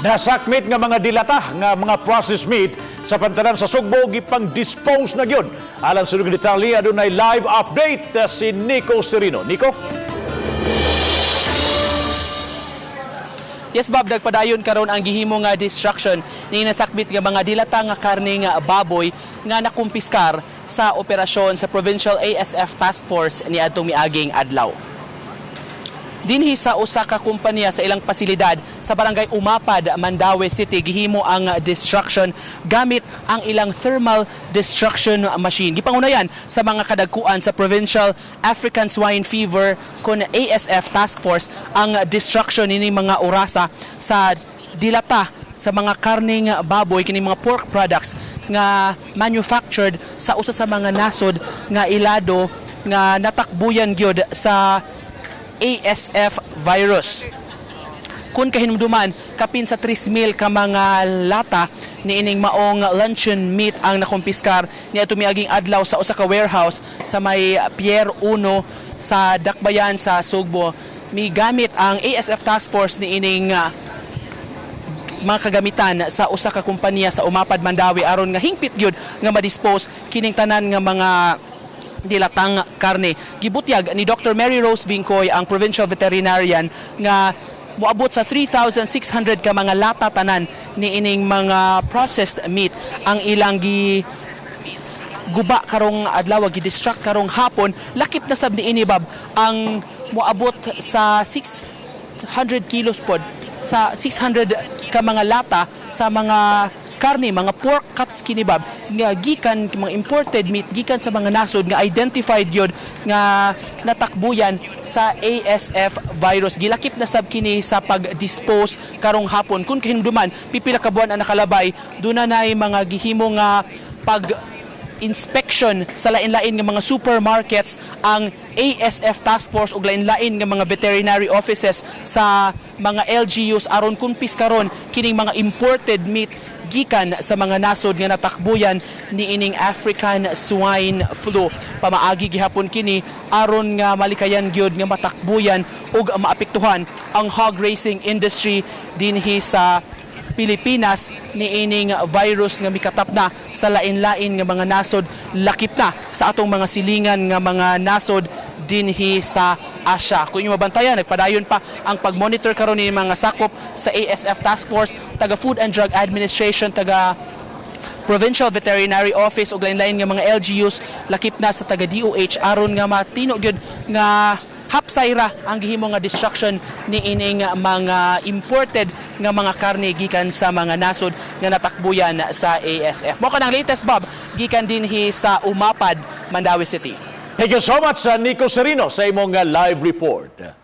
Nasakmit nga mga dilata nga mga processed meat sa pantanan sa Sugbo gipang-dispose na gyud. Alang sa mga detalye adunay live update si Nico Serino. Nico? Yes, Bob, nagpadayon karon ang gihimo nga destruction ni nasakmit nga mga dilata nga karne nga baboy nga nakumpiskar sa operasyon sa Provincial ASF Task Force ni adtong miaging adlaw. Dinhi sa usa ka kumpanya sa ilang pasilidad sa barangay Umapad, Mandaue City, gihimo ang destruction gamit ang ilang thermal destruction machine. Gipangunayan sa mga kadagkuan sa Provincial African Swine Fever kon ASF Task Force ang destruction ini mga orasa sa dilata sa mga karning baboy kini mga pork products nga manufactured sa usa sa mga nasod nga ilado nga natakbuyan gyud sa ASF virus. Kung kahinumduman, kapin sa 3,000 ka mga lata ni ining maong luncheon meat ang nakumpiskar ni ato miaging adlaw sa usa ka warehouse sa may Pier 1 sa Dakbayan sa Sugbo. Mi gamit ang ASF Task Force ni ining mga kagamitan sa usa ka kumpanya sa Umapad, Mandaue aron nga hingpit gyud nga ma-dispose kining tanan nga mga dilatang karne. Gibutyag ni Dr. Mary Rose Vincoy, ang provincial veterinarian, nga moabot sa 3,600 ka mga lata tanan ni ining mga processed meat ang ilang guba karong adlaw, gi-destruct karong hapon. Lakip na sab ni ini, Bob, ang moabot sa 600 kilos pod, sa 600 ka mga lata sa mga karne, mga pork cuts kini, Bob, nga gikan mga imported meat gikan sa mga nasod nga identified yun nga natakbuyan sa ASF virus. Gilakip na sab kini sa pag-dispose karong hapon. Kung kahinumduman, pipila ka buwan ang nakalabay, doon na mga gihimo nga inspection sa lain-lain nga mga supermarkets ang ASF Task Force ug lain-lain nga mga veterinary offices sa mga LGUs aron kumpiskaron kining mga imported meat gikan sa mga nasod nga natakbuyan ni ining African swine flu. Pamaagi gihapon kini aron nga malikayan gyud nga matakbuyan ug maapektuhan ang hog racing industry dinhi sa Pilipinas ni ining virus nga mikatap na sa lain-lain nga mga nasod, lakip na sa atong mga silingan nga mga nasod dinhi sa Asia. Kung inyo mabantayan, nagpadayon pa ang pag-monitor karon ni mga sakop sa ASF Task Force, taga Food and Drug Administration, taga Provincial Veterinary Office ug lain-lain nga mga LGUs, lakip na sa taga DOH aron nga matino gyud nga hapsayra ang gihimo nga destruction ni ining mga imported nga mga karne gikan sa mga nasod nga natakbuyan sa ASF. Mo kanang latest, Bob, gikan dinhi sa Umapad, Mandaue City. Thank you so much, Nico Serino, sa imong live report.